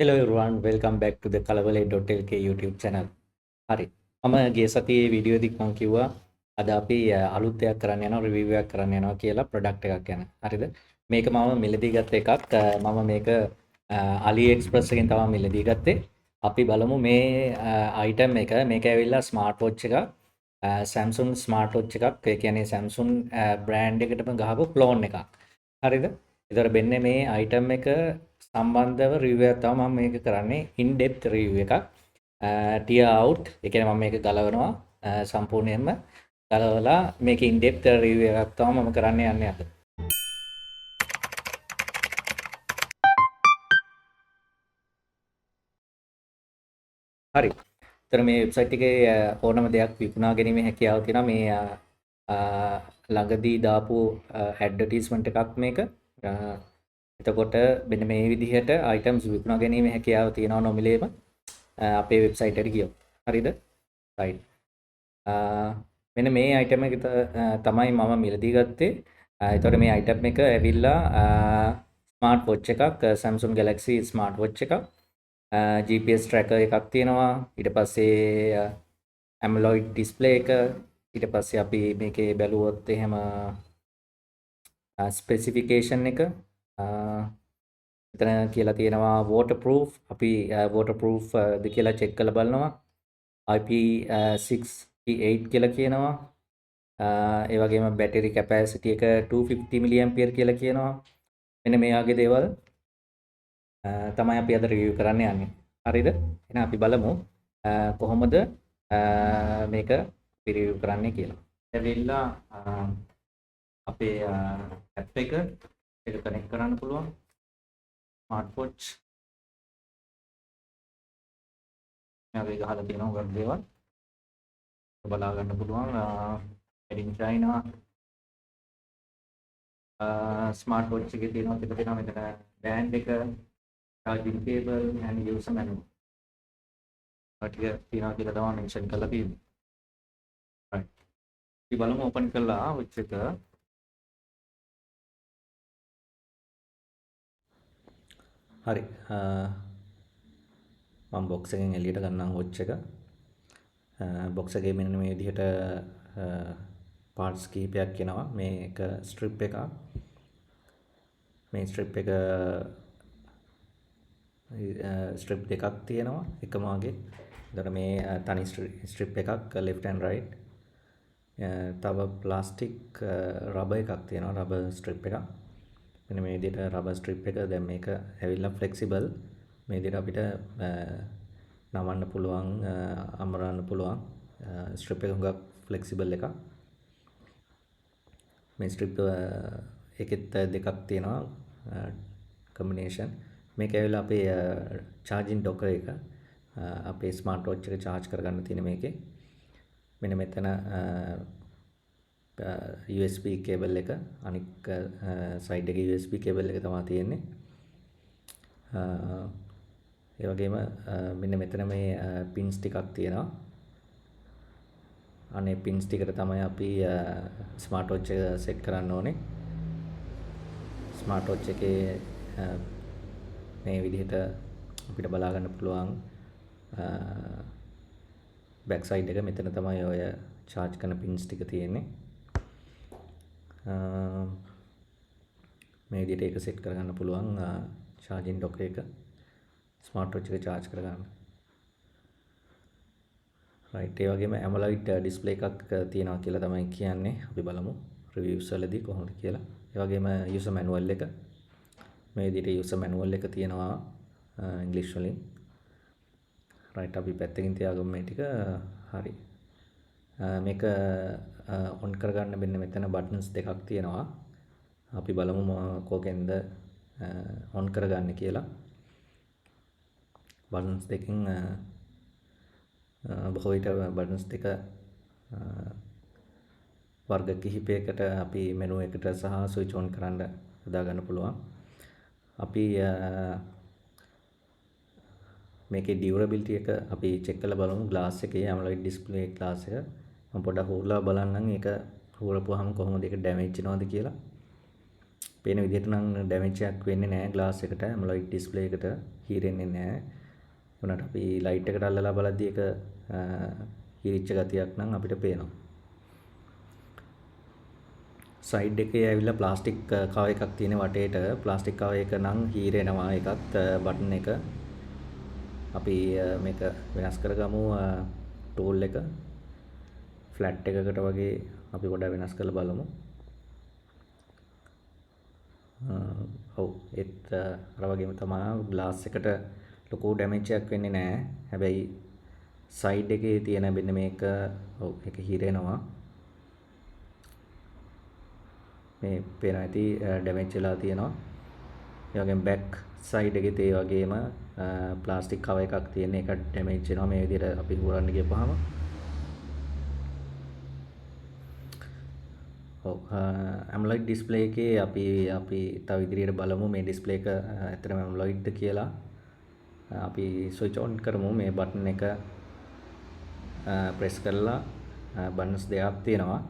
Hello everyone, welcome back to the Kalawale.lk YouTube channel. හරි. මම ගිය සතියේ වීඩියෝ එකක් මම කිව්වා අද අපි අලුත් දෙයක් කරන්න යනවා රිවිව් එකක් කරන්න යනවා කියලා ප්‍රොඩක්ට් එකක් ගැන. හරිද? මේක මම මිලදී ගත්ත එකක්. මම මේක AliExpress එකෙන් තමයි මිලදී ගත්තේ. අපි බලමු මේ item එක. මේක ඇවිල්ලා ස්මාර්ට් වොච් එකක්. Samsung ස්මාර්ට් වොච් එකක්. ඒ කියන්නේ Samsung බ්‍රෑන්ඩ් එකටම ගහපු ක්ලෝන් එකක්. හරිද? ඒතර මෙන්න මේ item එක සම්බන්ධව රිවිව් එකක් තමයි මම මේක කරන්නේ in depth රිවිව් එකක්. ටියර් අවුට් ඒ කියන්නේ මම මේක ගලවනවා සම්පූර්ණයෙන්ම ගලවලා මේක in depth රිවිව් එකක් තමයි මම කරන්න යන්නේ අද. හරි. ඒතර මේ වෙබ්සයිට් එකේ ඕනම දෙයක් විකුණා ගැනීමේ හැකියාව තියෙනවා. මේ ළඟදී දාපු ඇඩ්වර්ටයිස්මන්ට් එකක් මේක. එතකොට මෙන්න මේ විදිහට items විකුණා ගැනීමේ හැකියාව තියෙනවා නොමිලේම අපේ වෙබ්සයිට් එකට ගියොත්. හරිද? right. මෙන්න මේ item එක තමයි මම මිලදී ගත්තේ. ඒතකොට මේ item එක ඇවිල්ලා ස්මාර්ට් වොච් එකක් Samsung Galaxy ස්මාර්ට් වොච් එකක්. GPS tracker එකක් තියෙනවා. ඊට පස්සේ AMOLED display එක. ඊට පස්සේ අපි මේකේ බැලුවොත් එහෙම specification එක එතන කියලා තියෙනවා waterproof. අපි waterproof ද කියලා check කරලා බලනවා. IP68 කියලා කියනවා. ඒ වගේම battery capacity එක 250 mAh කියලා කියනවා. මෙන්න මේ වගේ දේවල් තමයි අපි අද රිවිව් කරන්න යන්නේ. හරිද? එහෙනම් අපි බලමු කොහොමද මේක රිවිව් කරන්නේ කියලා. ඇවිල්ලා අපේ app එක කනෙක්ට් කරන්න පුළුවන්. ස්මාර්ට් වොච් මේ ගහලා තියෙනවා ගන්න දේවල් බලා ගන්න පුළුවන්. made in China smart watch එකේ තියෙනවා මෙතන බෑන්ඩ් එක, charging cable and user manual. ටික තියෙනවා කියලා තමයි මෙන්ෂන් කරලා තියෙන්නේ. right. අපි බලමු ඕපන් කරලා වොච් එක. හරි. මම බොක්ස් එකෙන් එළියට ගන්නම් වොච් එක. බොක්ස් එකේ මෙන්න මේ විදිහට පාර්ට්ස් කිහිපයක් එනවා. මේක ස්ට්‍රිප් එකක්. මේ ස්ට්‍රිප් එක ස්ට්‍රිප් දෙකක් තියෙනවා එකම වගේ. එතකොට මේ තනි ස්ට්‍රිප් එකක් left and right. තව ප්ලාස්ටික් රබර් එකක් තියෙනවා රබර් ස්ට්‍රිප් එකක්. මෙන්න මේ විදිහට රබර් ස්ට්‍රිප් එක දැන් මේක ඇවිල්ලා ෆ්ලෙක්සිබල්. මේ විදිහට අපිට නවන්න පුළුවන් අමරන්න පුළුවන් ස්ට්‍රිප් එක හුඟක් ෆ්ලෙක්සිබල් එකක්. මේ ස්ට්‍රිප් එකෙත් දෙකක් තියෙනවා කම්බිනේෂන්. මේක ඇවිල්ලා අපේ charging docker එක අපේ ස්මාර්ට් වොච් එක charge කරගන්න තියෙන මේකේ. මෙන්න මෙතන USB cable එක අනික් side එකේ USB cable එක තමයි තියෙන්නේ. ඒ වගේම මෙන්න මෙතන මේ pins ටිකක් තියෙනවා. අනේ pins ටිකට තමයි අපි ස්මාර්ට් වොච් එක set කරන්න ඕනේ. ස්මාර්ට් වොච් එකේ මේ විදිහට අපිට බලා ගන්න පුළුවන් back side එක. මෙතන තමයි ඔය charge කරන pins ටික තියෙන්නේ. මේ විදිහට ඒක set කරගන්න පුළුවන් charging dock එක ස්මාර්ට් වොච් එක charge කරගන්න. right. ඒ වගේම AMOLED display එකක් තියෙනවා කියලා තමයි කියන්නේ. අපි බලමු reviews වලදී කොහොමද කියලා. ඒ වගේම user manual එක මේ විදිහට user manual එක තියෙනවා ඉංග්‍රීසි වලින්. right. අපි පැත්තකින් තියාගමු මේ ටික. හරි. මේක on කරගන්න මෙන්න මෙතන buttons දෙකක් තියෙනවා. අපි බලමු කෝකෙන්ද on කරගන්න කියලා. buttons දෙකෙන් බොහෝ විට buttons දෙක වර්ග කිහිපයකට අපි menu එකට සහ switch on කරන්න හදා ගන්න පුළුවන්. අපි මේකේ durability එක අපි check කරලා බලමු. glass එකේ AMOLED display glass එක මම පොඩ්ඩක් හොරලා බලන්නම් ඒක හොරපුවාම කොහොමද ඒක damage වෙනවද කියලා. පේන විදිහට නම් ඩැමේජ් එකක් වෙන්නේ නැහැ ග්ලාස් එකට ඇමොලොයිඩ් ඩිස්ප්ලේ එකට හීරෙන්නේ නැහැ. උනට අපි ලයිට් එකට අල්ලලා බලද්දී ඒක හීරිච්ච ගතියක් නම් අපිට පේනවා. සයිඩ් එකේ ඇවිල්ලා ප්ලාස්ටික් කවර් එකක් තියෙන වටේට ප්ලාස්ටික් කවර් එක නම් හීරෙනවා ඒකත් බටන් එක. අපි මේක වෙනස් කරගමු ටූල් එක ෆ්ලැට් එකකට වගේ අපි පොඩ්ඩක් වෙනස් කරලා බලමු. ඔව් ඒත් අර වගේම තමයි ග්ලාස් එකට ලොකු ඩැමේජ් එකක් වෙන්නේ නැහැ. හැබැයි සයිඩ් එකේ තියෙන මෙන්න මේක ඔව් ඒක හිරෙනවා. මේ පේන ඇති ඩැමේජ් වෙලා තියෙනවා. ඒ වගේම බෑක් සයිඩ් එකේ ඒ වගේම ප්ලාස්ටික් කවර් එකක් තියෙන එක ඩැමේජ් වෙනවා මේ විදිහට අපි හොරන්න ගියපුවාම. ඔව් ඇමොලොයිඩ් ඩිස්ප්ලේ එකේ අපි තව ඉදිරියට බලමු මේ ඩිස්ප්ලේ එක ඇත්තටම ඇමොලොයිඩ්ද කියලා. අපි ස්විච් ඔන් කරමු මේ බටන් එක ප්‍රෙස් කරලා බටන්ස් දෙකක් තියෙනවා.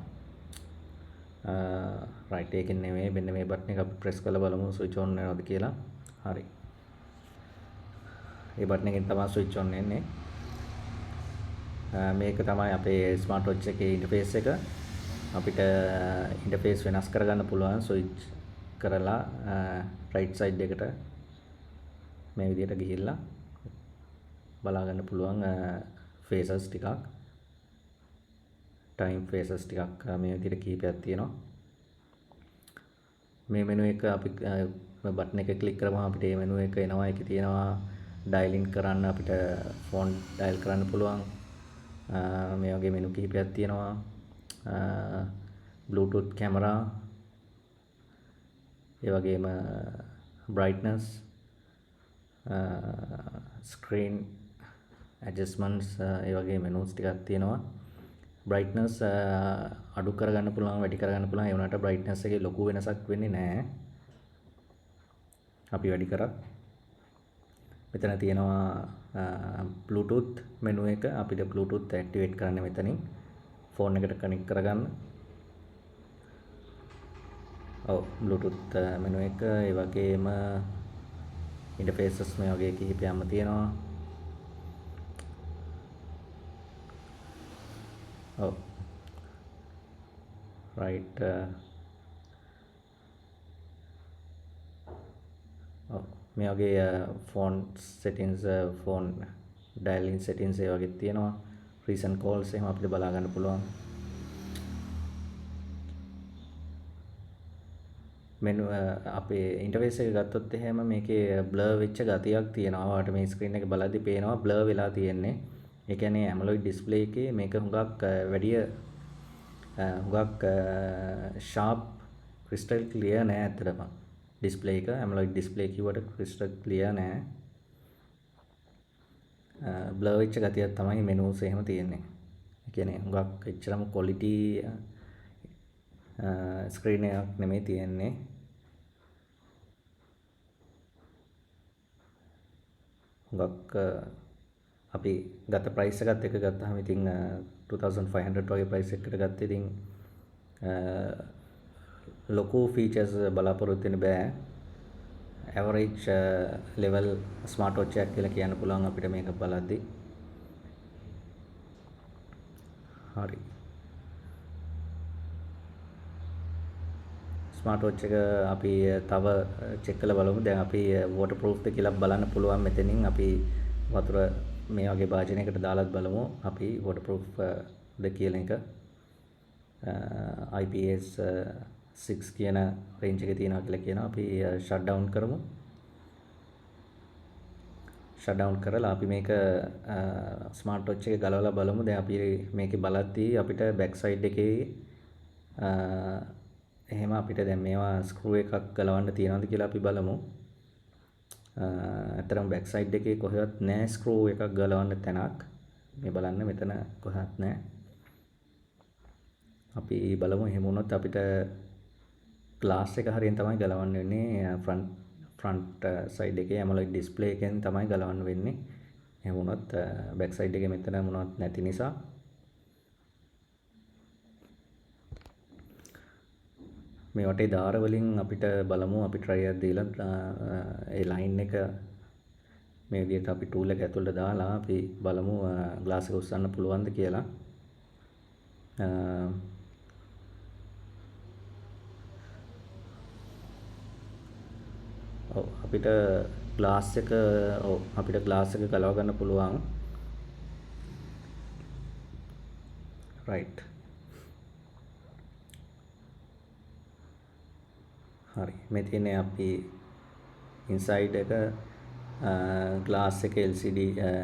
රයිට් එකකින් නෙමෙයි මෙන්න මේ බටන් එක අපි ප්‍රෙස් කරලා බලමු ස්විච් ඔන් වෙනවද කියලා. හරි. මේ බටන් එකෙන් තමයි ස්විච් ඔන් වෙන්නේ. මේක තමයි අපේ ස්මාර්ට් වොච් එකේ ඉන්ටර්ෆේස් එක. අපිට ඉන්ටර්ෆේස් වෙනස් කරගන්න පුළුවන් ස්විච් කරලා රයිට් සයිඩ් එකට මේ විදිහට ගිහිල්ලා බලා ගන්න පුළුවන් ෆේසස් ටිකක් ටයිම් ෆේසස් ටිකක් මේ විදිහට කීපයක් තියෙනවා. මේ මෙනු එක අපි බටන් එක ක්ලික් කරාම අපිට මේ මෙනු එක එනවා. ඒකේ තියෙනවා ඩයලින් කරන්න අපිට ෆෝන් ඩයල් කරන්න පුළුවන්. මේ වගේ මෙනු කිහිපයක් තියෙනවා. Bluetooth camera ඒ වගේම brightness screen adjustments ඒ වගේ menus ටිකක් තියෙනවා. brightness අඩු කරගන්න පුළුවන් වැඩි කරගන්න පුළුවන්. ඒ වුණාට brightness එකේ ලොකු වෙනසක් වෙන්නේ නැහැ. අපි වැඩි කරත් මෙතන තියෙනවා Bluetooth menu එක. අපිට Bluetooth activate කරන්න මෙතනින් ෆෝන් එකට කනෙක්ට් කරගන්න. ඔව් Bluetooth menu එක ඒ වගේම interfaces මේ වගේ කිහිපයක්ම තියෙනවා. ඔව් right ඔව් මේ වගේ phone settings phone dialing settings ඒ වගේ තියෙනවා. recent calls එහෙම අපිට බලා ගන්න පුළුවන්. මෙනු අපේ ඉන්ටර්ෆේස් එක ගත්තොත් එහෙම මේකේ බ්ලර් වෙච්ච ගතියක් තියෙනවා. ඔයාලට මේ ස්ක්‍රීන් එක බලද්දී පේනවා බ්ලර් වෙලා තියෙන්නේ. ඒ කියන්නේ ඇමොලොයිඩ් ඩිස්ප්ලේ එකේ මේක හුඟක් වැඩි හුඟක් ෂාප් ක්‍රිස්ටල් ක්ලියර් නෑ ඇත්තටම. ඩිස්ප්ලේ එක ඇමොලොයිඩ් ඩිස්ප්ලේ කිව්වට ක්‍රිස්ටල් ක්ලියර් නෑ. බ්ලර් වෙච්ච ගතියක් තමයි මෙනුස් එහෙම තියෙන්නේ. ඒ කියන්නේ හුඟක් එච්චරම ක්වොලිටි ස්ක්‍රීන් එකක් නෙමෙයි තියෙන්නේ. හුඟක් අපි ගත ප්‍රයිස් එකත් එක ගත්තාම ඉතින් 2500 වගේ ප්‍රයිස් එකකට ගත්තේ ඉතින් ලොකු ෆීචර්ස් බලාපොරොත්තු වෙන්න බෑ. ඇවරේජ් ලෙවල් ස්මාර්ට් වොච් එකක් කියලා කියන්න පුළුවන් අපිට මේක බලද්දී. හරි. ස්මාර්ට් වොච් එක අපි තව චෙක් කරලා බලමු. දැන් අපි වෝටර් ප්‍රූෆ්ද කියලා බලන්න පුළුවන් මෙතනින්. අපි වතුර මේ වගේ භාජනයකට දාලාත් බලමු. අපි වෝටර් ප්‍රූෆ්ද කියන එක IPS 6 කියන රේන්ජ් එකේ තියෙනවා කියලා කියනවා. අපි ෂට් ඩවුන් කරමු. ෂට් ඩවුන් කරලා අපි මේක ස්මාර්ට් වොච් එක ගලවලා බලමු. දැන් අපි මේකේ බලද්දී අපිට බෑක් සයිඩ් එකේ එහෙම අපිට දැන් මේවා ස්ක්‍රූ එකක් ගලවන්න තියනවද කියලා අපි බලමු. අතරම බෑක් සයිඩ් එකේ කොහෙවත් නැහැ ස්ක්‍රූ එකක් ගලවන්න තැනක්. මේ බලන්න මෙතන කොහෙවත් නැහැ. අපි බලමු එහෙම වුණොත් අපිට ග්ලාස් එක හරියෙන් තමයි ගලවන්න වෙන්නේ. ෆ්‍රන්ට් සයිඩ් එකේ ඇමොලොයිඩ් ඩිස්ප්ලේ එකෙන් තමයි ගලවන්න වෙන්නේ. එහෙම වුණොත් බෑක් සයිඩ් එකේ මෙතන මොනවත් නැති නිසා මේ වටේ දාර වලින් අපිට බලමු අපි try එකක් දීලා ඒ line එක මේ විදිහට අපි tool එක ඇතුළට දාලා අපි බලමු glass එක උස්සන්න පුළුවන්ද කියලා. ඔව් අපිට glass එක ගලව ගන්න පුළුවන්. right. හරි. මේ තියෙන්නේ අපි inside එක glass එක LCD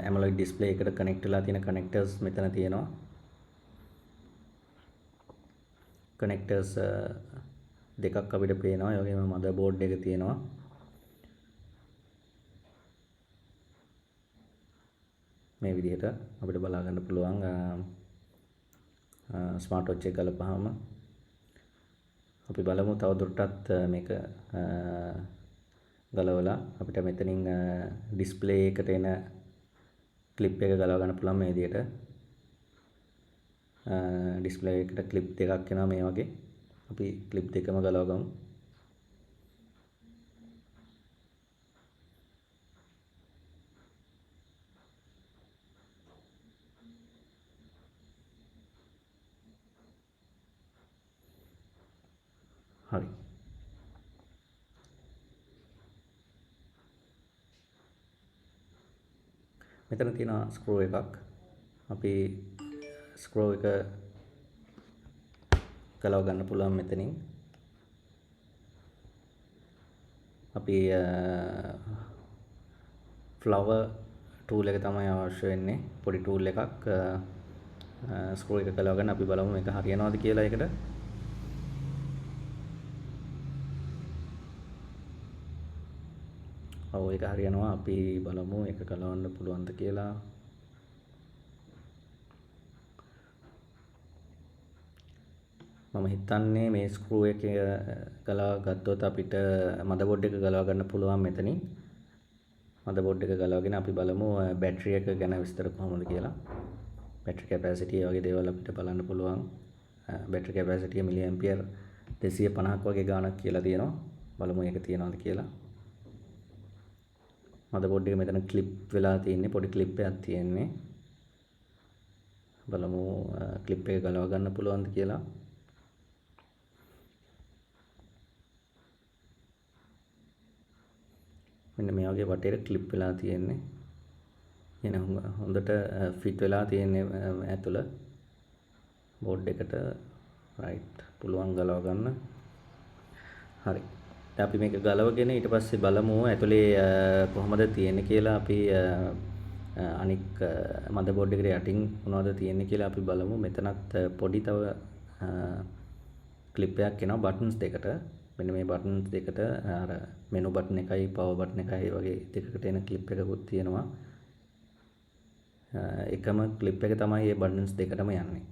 AMOLED display එකට connect වෙලා තියෙන connectors මෙතන තියෙනවා. connectors දෙකක් අපිට පේනවා. ඒ වගේම motherboard එක තියෙනවා. මේ විදිහට අපිට බලා ගන්න පුළුවන් ස්මාර්ට් වොච් එක ගලපුවාම අපි බලමු තවදුරටත් මේක ගලවලා අපිට මෙතනින් ඩිස්ප්ලේ එකට එන ක්ලිප් එක ගලව ගන්න පුළුවන් මේ විදිහට. ඩිස්ප්ලේ එකට ක්ලිප් දෙකක් එනවා මේ වගේ. අපි ක්ලිප් දෙකම ගලව ගමු. හරි. මෙතන තියෙන ස්ක්‍රූ එකක්. අපි ස්ක්‍රූ එක ගලව ගන්න පුළුවන් මෙතනින්. අපි flower tool එක තමයි අවශ්‍ය වෙන්නේ. පොඩි tool එකක් ස්ක්‍රූ එක ගලව ගන්න අපි බලමු මේක හරියනවද කියලා ඒකට. ඔව් ඒක හරියනවා. අපි බලමු ඒක ගලවන්න පුළුවන්ද කියලා. මම හිතන්නේ මේ ස්ක්‍රූ එක ගලව ගත්තොත් අපිට මදර්බෝඩ් එක ගලව ගන්න පුළුවන් මෙතනින්. මදර්බෝඩ් එක ගලවගෙන අපි බලමු බැටරි එක ගැන විස්තර කොහොමද කියලා. බැටරි කැපැසිටි වගේ දේවල් අපිට බලන්න පුළුවන්. බැටරි කැපැසිටි මිලි ඇම්පියර් 250ක් වගේ ගාණක් කියලා තියෙනවා. බලමු ඒක තියනවද කියලා. මදර්බෝඩ් එක මෙතන ක්ලිප් වෙලා තියෙන්නේ. පොඩි ක්ලිප් එකක් තියෙන්නේ. බලමු ක්ලිප් එක ගලව ගන්න පුළුවන්ද කියලා. මෙන්න මේ වගේ වටේට ක්ලිප් වෙලා තියෙන්නේ. එන හොඳට ෆිට වෙලා තියෙන්නේ ඇතුළ බෝඩ් එකට. රයිට්. පුළුවන් ගලව ගන්න. හරි. දැන් අපි මේක ගලවගෙන ඊට පස්සේ බලමු ඇතුලේ කොහොමද තියෙන්නේ කියලා. අපි අනික් මදර්බෝඩ් එකට යටින් මොනවද තියෙන්නේ කියලා අපි බලමු. මෙතනත් පොඩි තව ක්ලිප් එකක් එනවා බටන්ස් දෙකට. මෙන්න මේ බටන්ස් දෙකට අර මෙනු බටන් එකයි පවර් බටන් එකයි වගේ දෙකකට එන ක්ලිප් එකකුත් තියෙනවා. එකම ක්ලිප් එක තමයි මේ බටන්ස් දෙකටම යන්නේ.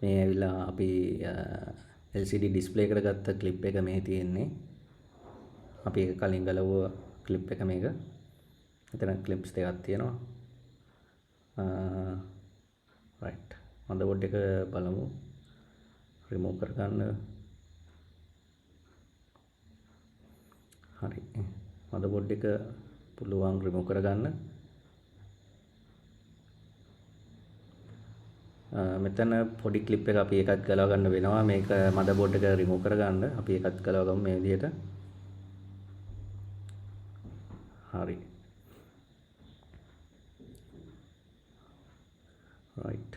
මේ ඇවිල්ලා අපි LCD display එකට ගත්ත ක්ලිප් එක මේ තියෙන්නේ. අපි ඒක කලින් ගලවුව ක්ලිප් එක මේක. මෙතන ක්ලිප්ස් දෙකක් තියෙනවා. right. මදර්බෝඩ් එක බලමු. remove කර ගන්න. හරි. මදර්බෝඩ් එක පුළුවන් remove කර ගන්න. මෙතන පොඩි ක්ලිප් එක අපි එකක් ගලව ගන්න වෙනවා. මේක මදර්බෝඩ් එක remove කර ගන්න. අපි එකක් ගලව ගමු මේ විදිහට. හරි. right.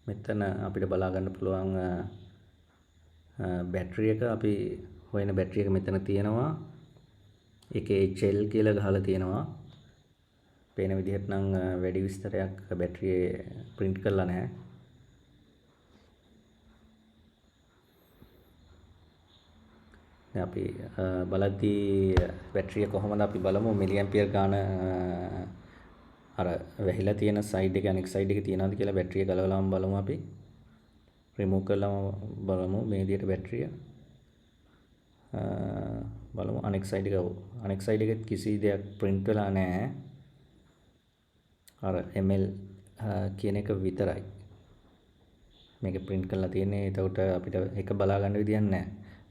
මෙතන අපිට බලා ගන්න පුළුවන් බැටරි එක. අපි හොයන බැටරි එක මෙතන තියෙනවා. ඒකේ HL කියලා ගහලා තියෙනවා. පේන විදිහට නම් වැඩි විස්තරයක් බැටරියේ print කරලා නැහැ. දැන් අපි බලද්දී බැටරිය කොහොමද අපි බලමු. මිලි ඇම්පියර් ගාන අර වැහිලා තියෙන සයිඩ් එක අනෙක් සයිඩ් එකේ තියනවාද කියලා බැටරිය ගලවලාම බලමු අපි. remove කරලාම බලමු මේ විදිහට බැටරිය. බලමු අනෙක් සයිඩ් එක. අනෙක් සයිඩ් එකෙත් කිසි දෙයක් print වෙලා නැහැ. අර ml කියන එක විතරයි. මේක print කරලා තියෙන්නේ. එතකොට අපිට ඒක බලා ගන්න විදියක් නැහැ.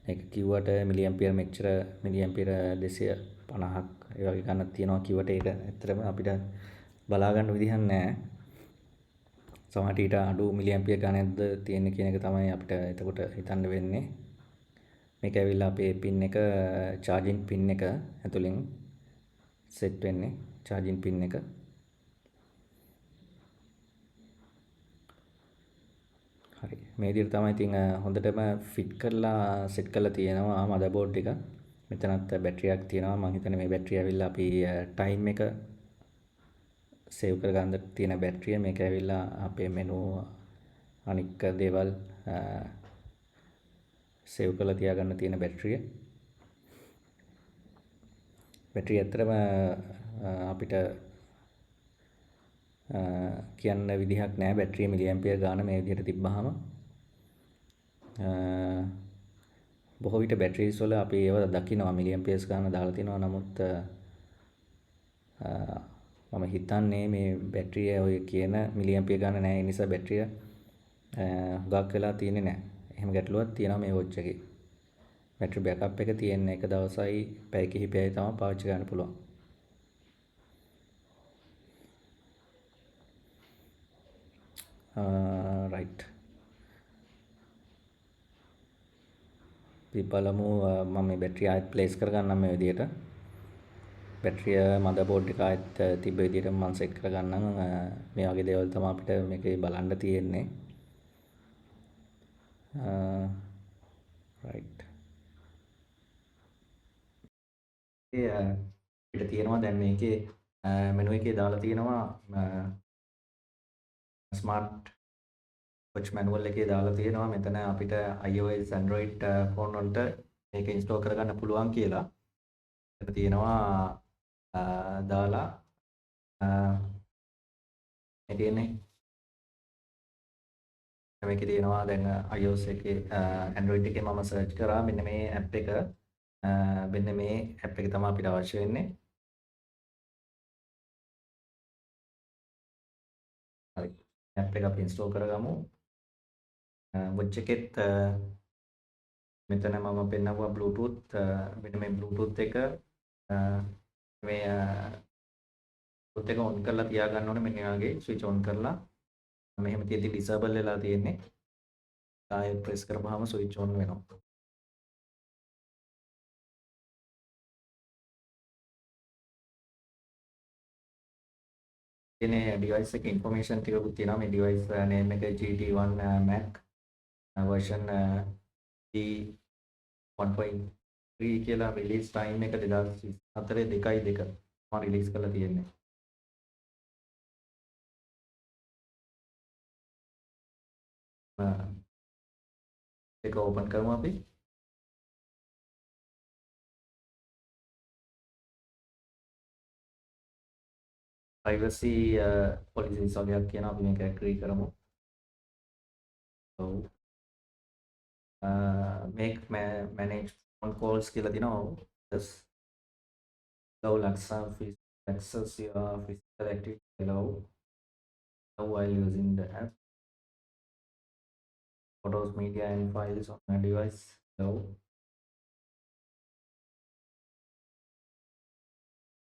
ඒක කිව්වට මිලි ඇම්පියර් මෙච්චර මිලි ඇම්පියර් 250ක් ඒ වගේ ගණනක් තියෙනවා කිව්වට ඒක ඇත්තටම අපිට බලා ගන්න විදියක් නැහැ. සමහරට ඊට අඩු මිලි ඇම්පියර් ගණනක්ද තියෙන්නේ කියන එක තමයි අපිට එතකොට හිතන්න වෙන්නේ. මේක ඇවිල්ලා අපේ පින් එක charging පින් එක ඇතුලෙන් සෙට් වෙන්නේ charging පින් එක. හරි. මේ විදිහට තමයි ඉතින් හොඳටම ෆිට කරලා සෙට් කරලා තියෙනවා මදර්බෝඩ් එක. මෙතනත් බැටරියක් තියෙනවා. මම හිතන්නේ මේ බැටරිය ඇවිල්ලා අපි ටයිම් එක සේව් කරගන්න තියෙන බැටරිය. මේක ඇවිල්ලා අපේ මෙනු අනික් දේවල් සේව් කරලා තියාගන්න තියෙන බැටරිය. බැටරිය ඇත්තටම අපිට කියන්න විදිහක් නැහැ. බැටරිය මිලි ඇම්පියර් ගාන මේ විදිහට තිබ්බහම බොහෝ විට බැටරිස් වල අපි ඒව දකිනවා මිලි ඇම්පියර්ස් ගාන දාලා තිනවා. නමුත් මම හිතන්නේ මේ බැටරිය ඔය කියන මිලි ඇම්පියර් ගාන නැහැ. ඒ නිසා බැටරිය හුඟක් වෙලා තියෙන්නේ නැහැ. එහෙම ගැටලුවක් තියෙනවා මේ වොච් එකේ. බැටරි බෑකප් එක තියෙන්නේ එක දවසයි පැය කිහිපයයි තමයි පාවිච්චි කරන්න පුළුවන්. රයිට්. අපි බලමු මම මේ බැටරිය ආයෙත් ප්ලේස් කරගන්නම් මේ විදිහට. බැටරිය මදර්බෝඩ් එක ආයෙත් තිබ්බ විදිහට මම සෙට් කරගන්නම්. මේ වගේ දේවල් තමයි අපිට මේකේ බලන්න තියෙන්නේ. රයිට්. අපිට තියෙනවා දැන් මේකේ මෙනු එකේ දාලා තියෙනවා ස්මාර්ට් වොච් මැනුවල් එකේ දාලා තියෙනවා මෙතන අපිට iOS Android ෆෝන් වලට මේක ඉන්ස්ටෝල් කරගන්න පුළුවන් කියලා. මෙතන තියෙනවා දාලා මේ තියෙන්නේ මේකේ තියෙනවා දැන් iOS එකේ Android එකේ මම සර්ච් කරා මෙන්න මේ ඇප් එක මෙන්න මේ ඇප් එක තමයි අපිට අවශ්‍ය වෙන්නේ. හරි. ඇප් එක අපි ඉන්ස්ටෝල් කරගමු. වොච් එකෙත් මෙතන මම පෙන්නනවා Bluetooth මෙන්න මේ Bluetooth එක මේ Bluetooth එක ඔන් කරලා තියාගන්න ඕනේ මෙන්න වගේ ස්විච් ඔන් කරලා මෙහෙම තියෙද්දි disable වෙලා තියෙන්නේ. ආයෙ ප්‍රෙස් කරපුවාම ස්විච් ඔන් වෙනවා. ඉන්නේ ඩිවයිස් එකේ ඉන්ෆර්මේෂන් ටිකකුත් තියෙනවා. මේ ඩිවයිස් නේම් එක GT1 Mac version G1.3 කියලා රිලීස් ටයිම් එක 2024 2/2 මම රිලීස් කරලා තියෙන්නේ. ඒක ඕපන් කරමු අපි. privacy policies වගේක් කියනවා අපි මේක ඇග්‍රී කරමු. so make manage phone calls කියලා දිනවා. just allow access your physical activity allow while using the app. Photos, media and files on a device allow.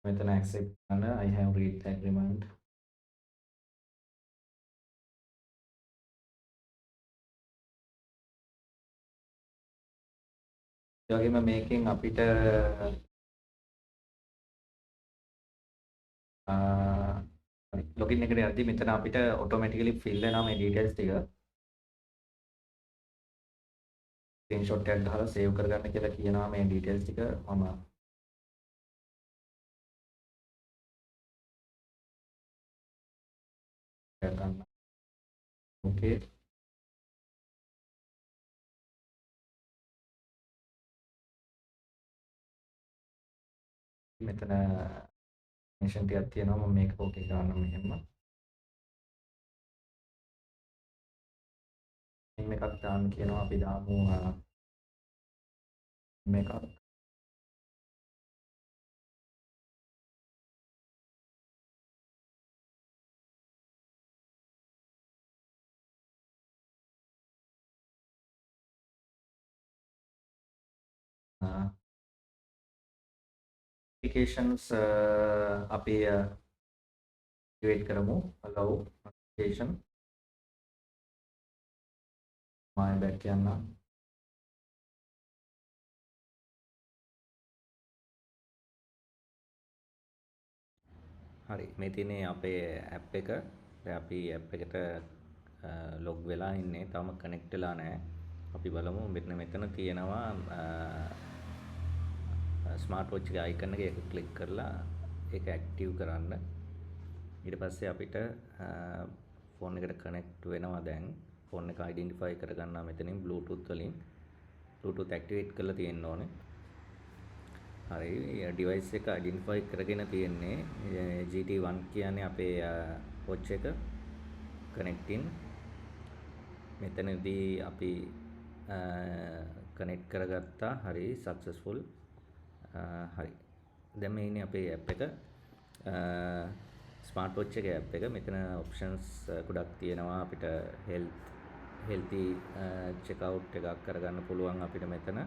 මෙතන accept කරන්න I have read the agreement. ඒ වගේම මේකෙන් අපිට ලොගින් එකට යද්දි මෙතන අපිට ඔටෝමැටිකලි ෆිල් වෙනවා මේ ඩීටේල්ස් ටික. ස්ක්‍රීන්ෂොට් එකක් ගහලා සේව් කරගන්න කියලා කියනවා මේ ඩීටේල්ස් ටික මම ගන්න. ඕකේ. මෙතන ඉන්ෆර්මේෂන් ටිකක් තියෙනවා මම මේක ඕකේ කරන්න මෙහෙම. මේකක් දාන්න කියනවා අපි දාමු මේකක් notifications අපි activate කරමු. allow notification මම back යන්න. හරි මේ තියෙන්නේ අපේ app එක. දැන් අපි app එකට log වෙලා ඉන්නේ. තාම connect වෙලා නැහැ. අපි බලමු මෙතන තියෙනවා ස්මාර්ට් වොච් එකේ icon එක ක්ලික් කරලා ඒක ඇක්ටිව් කරන්න. ඊට පස්සේ අපිට ෆෝන් එකට කනෙක්ට් වෙනවා. දැන් ෆෝන් එක අයිඩෙන්ටිෆයි කරගන්නවා මෙතනින් Bluetooth වලින්. Bluetooth ඇක්ටිවේට් කරලා තියෙන්න ඕනේ. හරි ඩිවයිස් එක අයිඩෙන්ටිෆයි කරගෙන තියෙන්නේ GT1 කියන්නේ අපේ වොච් එක කනෙක්ටින්. මෙතනදී අපි කනෙක්ට් කරගත්තා. හරි සක්සස්ෆුල්. හරි දැන් මේ ඉන්නේ අපේ ඇප් එක ස්මාර්ට් වොච් එකේ ඇප් එක. මෙතන ඔප්ෂන්ස් ගොඩක් තියෙනවා. අපිට හෙල්ති චෙක් අවුට් එකක් කරගන්න පුළුවන් අපිට මෙතන.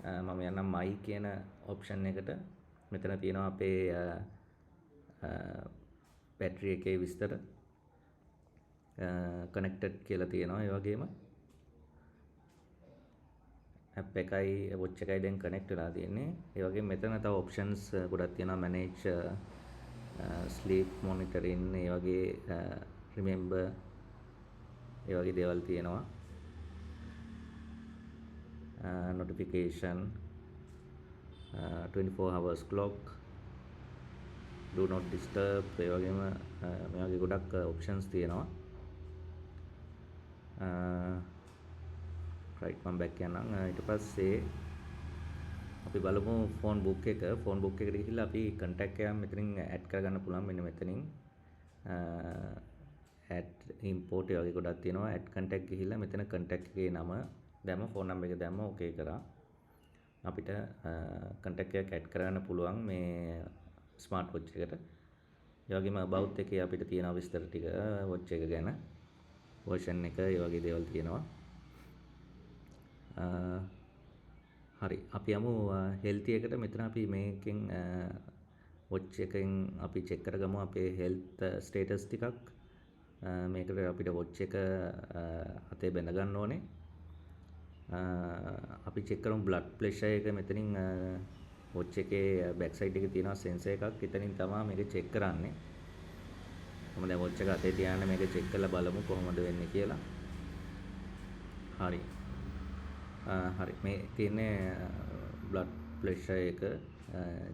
මම යන්නම් මයි කියන ඔප්ෂන් එකට. මෙතන තියෙනවා අපේ බැටරි එකේ විස්තර කනෙක්ටඩ් කියලා තියෙනවා. ඒ වගේම app එකයි watch එකයි දැන් connect වෙලා තියෙන්නේ. ඒ වගේම මෙතන තව options ගොඩක් තියෙනවා. manage sleep monitoring ඒ වගේ remember ඒ වගේ දේවල් තියෙනවා. notification 24 hours clock do not disturb ඒ වගේම මේ වගේ ගොඩක් options තියෙනවා. right මම back යනවා. ඊට පස්සේ අපි බලමු phone book එක. phone book එකට ගිහිල්ලා අපි contact එකක් මෙතනින් add කරගන්න පුළුවන්. මෙන්න මෙතනින් add import ඒ වගේ ගොඩක් තියෙනවා. add contact ගිහිල්ලා මෙතන contact එකේ නම දැම්ම phone number එක දැම්ම okay කරා. අපිට contact එකක් add කරගන්න පුළුවන් මේ smart watch එකට. ඒ වගේම about එකේ අපිට තියෙන විස්තර ටික watch එක ගැන version එක ඒ වගේ දේවල් තියෙනවා. හරි අපි යමු healthy එකට. මෙතන අපි මේකෙන් watch එකෙන් අපි check කරගමු අපේ health status ටිකක්. මේකට අපිට watch එක අතේ බැඳ ගන්න ඕනේ. අපි check කරමු blood pressure එක. මෙතනින් watch එකේ back side එකේ තියෙනවා sensor එකක්. එතනින් තමයි මේක check කරන්නේ. මම දැන් watch එක අතේ තියාගෙන මේක check කරලා බලමු කොහොමද වෙන්නේ කියලා. හරි හරි මේ තියෙන්නේ blood pressure එක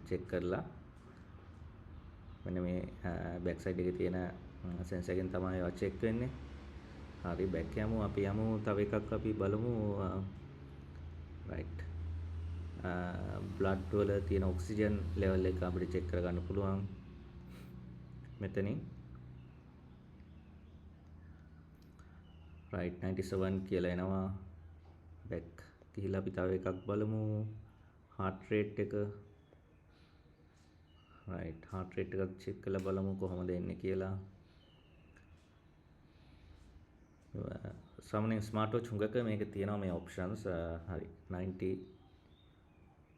check කරලා මෙන්න මේ back side එකේ තියෙන sensor එකෙන් තමයි ඒවා check වෙන්නේ. හරි back යමු. අපි යමු තව එකක් අපි බලමු. right blood වල තියෙන oxygen level එක අපිට check කරගන්න පුළුවන් මෙතනින්. right 97 කියලා එනවා. back ගිහිල්ලා අපි තව එකක් බලමු. heart rate එක. right heart rate එකක් check කරලා බලමු කොහොමද එන්නේ කියලා. සාමාන්‍යයෙන් ස්මාර්ට් වොච් හුඟක මේක තියෙනවා මේ options. හරි 90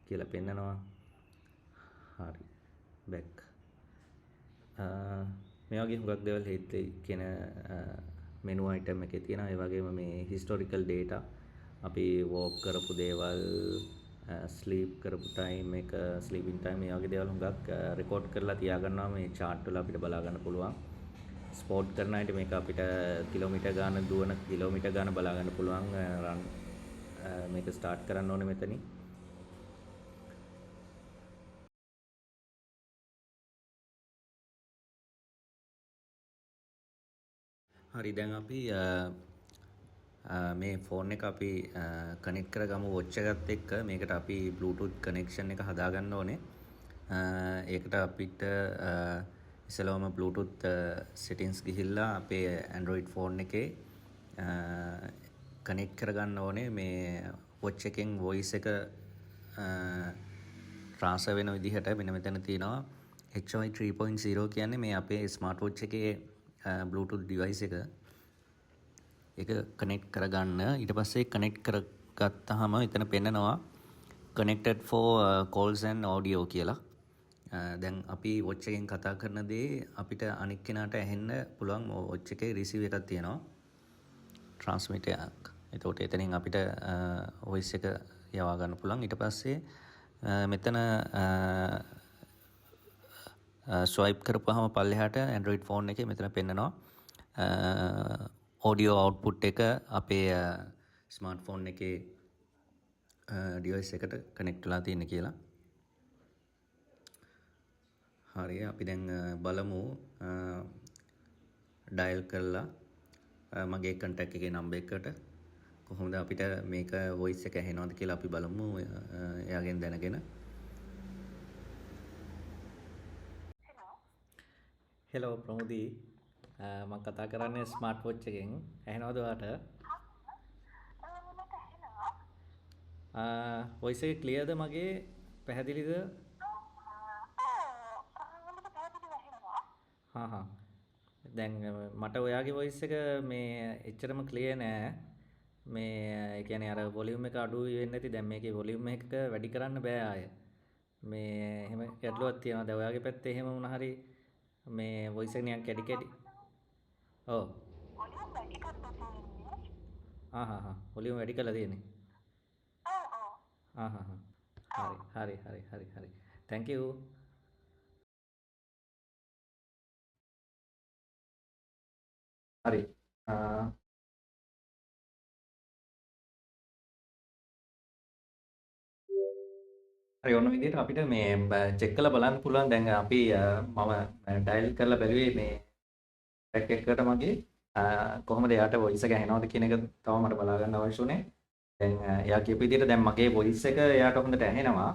කියලා පෙන්නනවා. හරි back මේ වගේ හුඟක් දේවල් හිත කියන menu item එකේ තියෙනවා. ඒ වගේම මේ historical data අපි walk කරපු දේවල් sleep කරපු time එක sleeping time මේ වගේ දේවල් හුඟක් record කරලා තියාගන්නවා මේ chart වල අපිට බලා ගන්න පුළුවන්. ස්පෝර්ට් කරන අයට මේක අපිට කිලෝමීටර් ගාන දුවන කිලෝමීටර් ගාන බලා ගන්න පුළුවන්. රන් මේක ස්ටාර්ට් කරන්න ඕනේ මෙතනින්. හරි දැන් අපි මේ ෆෝන් එක අපි කනෙක්ට් කරගමු watch එකත් එක්ක. මේකට අපි Bluetooth connection එක හදාගන්න ඕනේ. ඒකට අපිට ඉස්සෙල්ලාම Bluetooth settings ගිහිල්ලා අපේ Android phone එකේ කනෙක්ට් කරගන්න ඕනේ. මේ watch එකෙන් voice එක transfer වෙන විදිහට මෙන්න මෙතන තියෙනවා HY 3.0 කියන්නේ මේ අපේ smart watch එකේ Bluetooth device එක කනෙක්ට් කරගන්න. ඊට පස්සේ කනෙක්ට් කරගත්තාම එතන පෙන්නනවා connected for calls and audio කියලා. දැන් අපි watch එකෙන් කතා කරන දේ අපිට අනික් කෙනාට ඇහෙන්න පුළුවන් watch එකේ receive එකක් තියෙනවා. transmitter එකක්. එතකොට එතනින් අපිට voice එක යවා ගන්න පුළුවන්. ඊට පස්සේ මෙතන ස්වයිප් කරපුවාම පල්ලෙහාට Android phone එකේ මෙතන පෙන්නනවා audio output එක අපේ smartphone එකේ device එකට connect වෙලා තියෙන කියලා. හරි අපි දැන් බලමු dial කරලා මගේ contact එකේ number එකට කොහොමද අපිට මේක voice එක ඇහෙනවද කියලා අපි බලමු එයාගෙන් දැනගෙන. හෙලෝ ප්‍රමුදී මම කතා කරන්නේ ස්මාර්ට් වොච් එකෙන් ඇහෙනවද ඔයාට? වොයිස් එක ක්ලියර්ද මගේ? පැහැදිලිද? හා හා දැන් මට ඔයාගේ වොයිස් එක මේ එච්චරම ක්ලියර් නෑ. මේ ඒ කියන්නේ අර වොලියුම් එක අඩුයි වෙන්නේ නැති. දැන් මේකේ වොලියුම් එක වැඩි කරන්න බෑ ආය. මේ එහෙම ගැටලුවක් තියෙනවා. දැන් ඔයාගේ පැත්තේ එහෙම වුණා හරි මේ වොයිස් එක නිකන් කැඩි කැඩි. ඔව්. වොලියුම් වැඩි කරලා තියෙන්නේ. වොලියුම් වැඩි කරලා තියෙන්නේ. හරි. Thank you. හරි. හරි ඔන්න විදිහට අපිට මේ චෙක් කරලා බලන්න පුළුවන්. දැන් අපි මම ඩයල් කරලා බැලුවේ මේ ට්‍රැක් එකකට මගේ කොහොමද එයාට වොයිස් එක ඇහෙනවද කියන එක තව මට බලා ගන්න අවශ්‍ය උනේ. දැන් එයා කියපු විදිහට දැන් මගේ වොයිස් එක එයාට හොඳට ඇහෙනවා.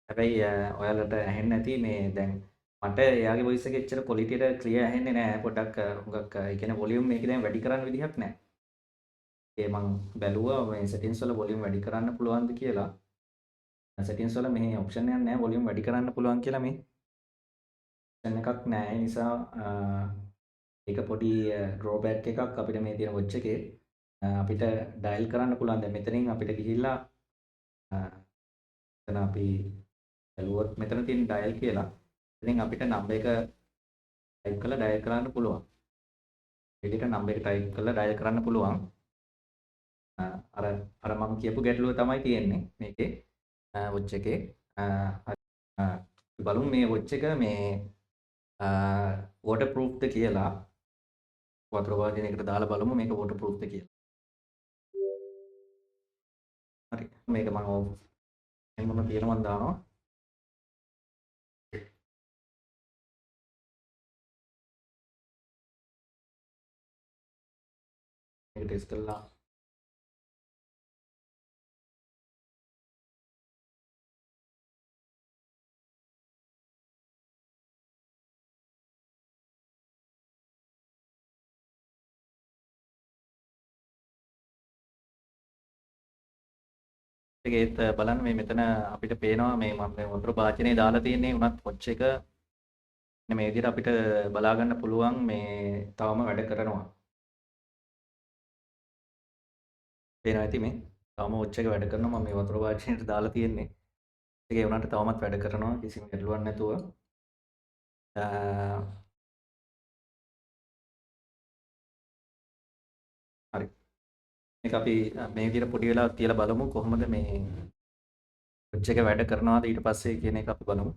හැබැයි ඔයාලට ඇහෙන්නේ නැති මේ දැන් මට එයාගේ වොයිස් එක එච්චර ක්වොලිටි එක ක්ලියර් ඇහෙන්නේ නැහැ. පොඩ්ඩක් හුඟක් ඒ කියන්නේ වොලියුම් මේක දැන් වැඩි කරන්න විදිහක් නැහැ. ඒ මම බැලුවා මේ සෙටින්ස් වල වොලියුම් වැඩි කරන්න පුළුවන්ද කියලා. සෙටින්ස් වල මෙහි ඔප්ෂන් එකක් නැහැ වොලියුම් වැඩි කරන්න පුළුවන් කියලා මේ ඔප්ෂන් එකක් නැහැ. ඒ නිසා ඒක පොඩි ඩ්‍රෝබැක් එකක් අපිට මේ තියෙන වොච් එකේ අපිට ඩයල් කරන්න පුළුවන්. දැන් මෙතනින් අපිට ගිහිල්ලා එතන අපි බැලුවොත් මෙතන තියෙන ඩයල් කියලා. ඉතින් අපිට නම්බර් එක ටයිප් කරලා ඩයල් කරන්න පුළුවන්. විදිහට නම්බර් එක ටයිප් කරලා ඩයල් කරන්න පුළුවන්. අර මම කියපු ගැටලුව තමයි තියෙන්නේ මේකේ වොච් එකේ. බලමු මේ වොච් එක මේ waterproof ද කියලා. වතුර වාදනයකට දාලා බලමු මේක waterproof ද කියලා. හරි මේක මම එන්නම තියෙනවා දානවා. මේක ටෙස්ට් කරලා ඒකත් බලන්න මේ මෙතන අපිට පේනවා මේ මම වතුර භාජනයේ දාලා තියෙන්නේ උනත් වොච් එක මේ විදිහට අපිට බලා ගන්න පුළුවන් මේ තවම වැඩ කරනවා. පේනවා ඇති මේ තවම වොච් එක වැඩ කරනවා. මම මේ වතුර භාජනයට දාලා තියෙන්නේ. ඒකේ උනට තවමත් වැඩ කරනවා කිසිම ගැටලුවක් නැතුව. හරි. මේක අපි මේ විදිහට පොඩි වෙලාවක් තියලා බලමු කොහොමද මේ වොච් එක වැඩ කරනවාද ඊට පස්සේ කියන එක අපි බලමු.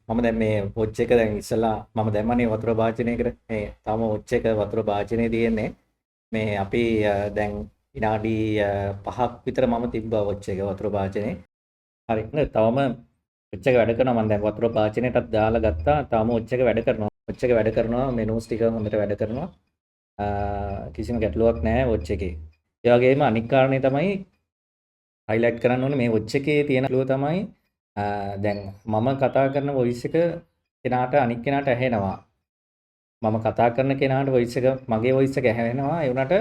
මම දැන් මේ වොච් එක දැන් ඉස්සලා මම දැම්මනේ වතුර භාජනයකට. මේ තාම වොච් එක වතුර භාජනයේ තියෙන්නේ. මේ අපි දැන් විනාඩි 5ක් විතර මම තිබ්බා වොච් එක වතුර භාජනයේ. හරි නේද? තවම වොච් එක වැඩ කරනවා. මම දැන් වතුර භාජනයටත් දාලා ගත්තා. තාම වොච් එක වැඩ කරනවා. වොච් එක වැඩ කරනවා. මෙනූස් ටික හොඳට වැඩ කරනවා. කිසිම ගැටලුවක් නැහැ වොච් එකේ. ඒ වගේම අනික් කාරණේ තමයි highlight කරන්න ඕනේ මේ වොච් එකේ තියෙන ගැටලුව තමයි දැන් මම කතා කරන වොයිස් එක කෙනාට අනික් කෙනාට ඇහෙනවා. මම කතා කරන කෙනාට වොයිස් එක මගේ වොයිස් එක ඇහෙනවා. ඒ වුණාට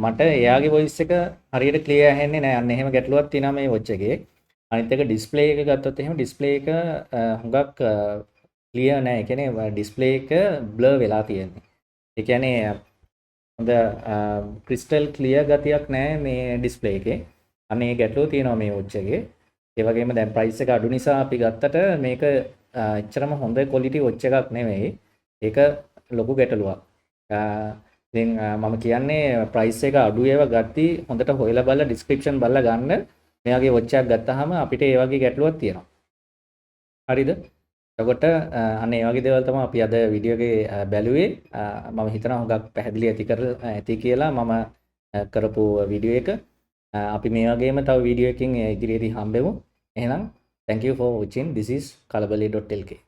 මට එයාගේ වොයිස් එක හරියට ක්ලියර් ඇහෙන්නේ නැහැ. අන්න එහෙම ගැටලුවක් තියෙනවා මේ වොච් එකේ. අනිත් එක ඩිස්ප්ලේ එක ගත්තොත් එහෙම ඩිස්ප්ලේ එක හුඟක් ක්ලියර් නැහැ. ඒ කියන්නේ ඩිස්ප්ලේ එක බ්ලර් වෙලා තියෙන්නේ. ඒ කියන්නේ හොඳ ක්‍රිස්ටල් ක්ලියර් ගතියක් නැහැ මේ ඩිස්ප්ලේ එකේ. අනේ ඒ ගැටලුව තියෙනවා මේ වොච් එකේ. ඒ වගේම දැන් ප්‍රයිස් එක අඩු නිසා අපි ගත්තට මේක එච්චරම හොඳ ක්වොලිටි වොච් එකක් නෙමෙයි. ඒක ලොකු ගැටලුවක්. ඉතින් මම කියන්නේ ප්‍රයිස් එක අඩු ඒවා ගත්ති හොඳට හොයලා බලලා ඩිස්ක්‍රිප්ෂන් බලලා ගන්න. මේ වගේ වොච් එකක් ගත්තාම අපිට ඒ වගේ ගැටලුවක් තියෙනවා. හරිද? එතකොට අන්න ඒ වගේ දේවල් තමයි අපි අද වීඩියෝ එකේ බැලුවේ. මම හිතනවා හුඟක් පැහැදිලි ඇති කියලා මම කරපු වීඩියෝ එක. අපි මේ වගේම තව වීඩියෝ එකකින් ඉදිරියේදී හම්බෙමු. එහෙනම් thank you for watching. This is kalabale.lk.